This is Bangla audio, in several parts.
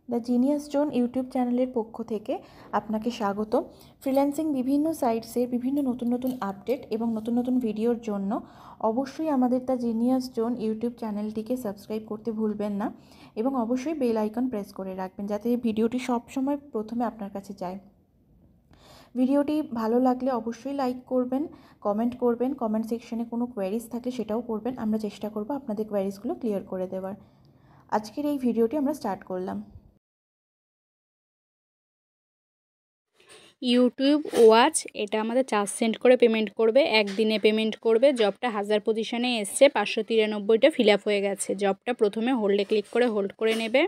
দ্য জিনিয়াস জোন ইউটিউব চ্যানেলের পক্ষ থেকে আপনাকে স্বাগত। ফ্রিল্যান্সিং বিভিন্ন সাইটসের বিভিন্ন নতুন নতুন আপডেট এবং নতুন নতুন ভিডিওর জন্য অবশ্যই আমাদের দ্য জিনিয়াস জোন ইউটিউব চ্যানেলটিকে সাবস্ক্রাইব করতে ভুলবেন না এবং অবশ্যই বেল আইকন প্রেস করে রাখবেন যাতে ভিডিওটি সবসময় প্রথমে আপনার কাছে যায়। ভিডিওটি ভালো লাগলে অবশ্যই লাইক করবেন, কমেন্ট করবেন, কমেন্ট সেকশনে কোনো কোয়েরিজ থাকলে সেটাও করবেন। আমরা চেষ্টা করব আপনাদের কোয়েরিজগুলো ক্লিয়ার করে দেওয়ার। আজকের এই ভিডিওটি আমরা স্টার্ট করলাম। ইউটিউব ওয়াচ এটা আমাদের 4 সেন্ট করে পেমেন্ট করবে, একদিনে পেমেন্ট করবে। জবটা 1000 পজিশনে এসছে, 593টা ফিল আপ হয়ে গেছে। জবটা প্রথমে হোল্ডে ক্লিক করে হোল্ড করে নেবে।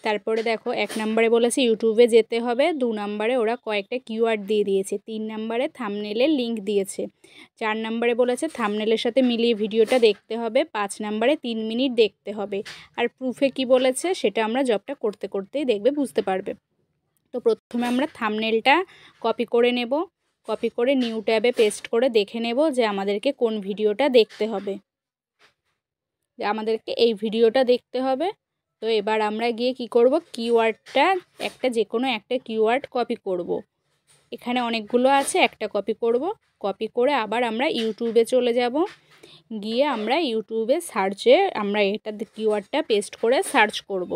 তারপরে দেখো 1 নম্বরে বলেছে ইউটিউবে যেতে হবে, 2 নম্বরে ওরা কয়েকটা কিওয়ার্ড দিয়ে দিয়েছে, 3 নম্বরে থাম্বনেলের লিঙ্ক দিয়েছে, 4 নম্বরে বলেছে থাম্বনেলের সাথে মিলিয়ে ভিডিওটা দেখতে হবে, 5 নম্বরে 3 মিনিট দেখতে হবে। আর প্রুফে কি বলেছে সেটা আমরা জবটা করতে করতেই দেখবে, বুঝতে পারবে। তো প্রথমে আমরা থাম্বনেলটা কপি করে নেব, কপি করে নিউ ট্যাবে পেস্ট করে দেখে নেব যে আমাদেরকে কোন ভিডিওটা দেখতে হবে, আমাদেরকে এই ভিডিওটা দেখতে হবে। তো এবার আমরা গিয়ে কি করব, কিওয়ার্ডটা যে কোনো একটা কিওয়ার্ড কপি করব। এখানে অনেকগুলো আছে, একটা কপি করব। কপি করে আবার আমরা ইউটিউবে চলে যাব, গিয়ে আমরা ইউটিউবে সার্চে আমরা এটা কিওয়ার্ডটা পেস্ট করে সার্চ করব।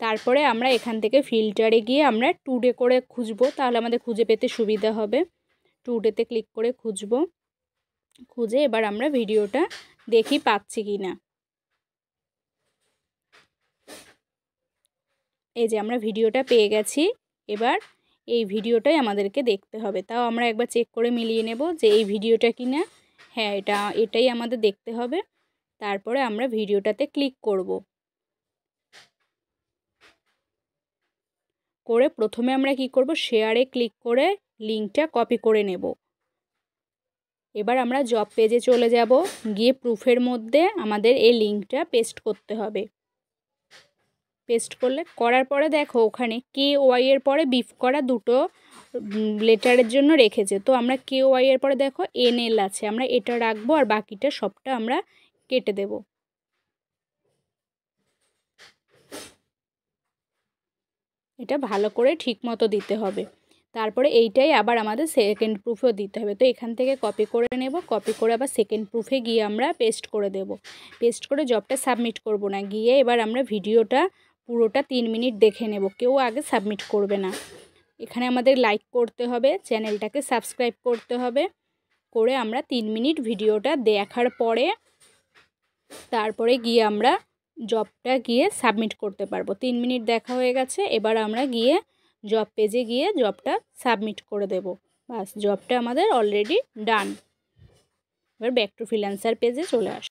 তারপরে আমরা এখান থেকে ফিল্টারে গিয়ে আমরা টুডে করে খুঁজবো, তাহলে আমাদের খুঁজে পেতে সুবিধা হবে। টুডেতে ক্লিক করে খুঁজবো, খুঁজে এবার আমরা ভিডিওটা দেখি পাচ্ছি কি না। এই যে আমরা ভিডিওটা পেয়ে গেছি। এবার এই ভিডিওটাই আমাদেরকে দেখতে হবে। তাও আমরা একবার চেক করে মিলিয়ে নেব যে এই ভিডিওটা কি না। হ্যাঁ, এটাই আমাদের দেখতে হবে। তারপরে আমরা ভিডিওটাতে ক্লিক করব, করে প্রথমে আমরা কি করব, শেয়ারে ক্লিক করে লিঙ্কটা কপি করে নেব। এবার আমরা জব পেজে চলে যাব, গিয়ে প্রুফের মধ্যে আমাদের এই লিঙ্কটা পেস্ট করতে হবে। পেস্ট করার পরে দেখো ওখানে KY এর পরে বিফ করা দুটো লেটারের জন্য রেখেছে। তো আমরা KY এর পরে দেখো NL আছে, আমরা এটা রাখবো আর বাকিটা সবটা আমরা কেটে দেব। এটা ভালো করে ঠিক মতো দিতে হবে। তারপরে এইটাই আবার আমাদের সেকেন্ড প্রুফেও দিতে হবে। তো এখান থেকে কপি করে নেব, কপি করে আবার সেকেন্ড প্রুফে গিয়ে আমরা পেস্ট করে দেব। পেস্ট করে জবটা সাবমিট করব না, গিয়ে এবার আমরা ভিডিওটা পুরোটা 3 মিনিট দেখে নেব। কেউ আগে সাবমিট করবে না। এখানে আমাদের লাইক করতে হবে, চ্যানেলটাকে সাবস্ক্রাইব করতে হবে, করে আমরা 3 মিনিট ভিডিওটা দেখার পরে তারপরে গিয়ে আমরা জবটা গিয়ে সাবমিট করতে পারবো। 3 মিনিট দেখা হয়ে গেছে, এবার আমরা গিয়ে জব পেজে গিয়ে জবটা সাবমিট করে দেব। বাস, জবটা আমাদের অলরেডি ডান। এবার ব্যাক টু ফ্রিল্যান্সার পেজে চলে আস।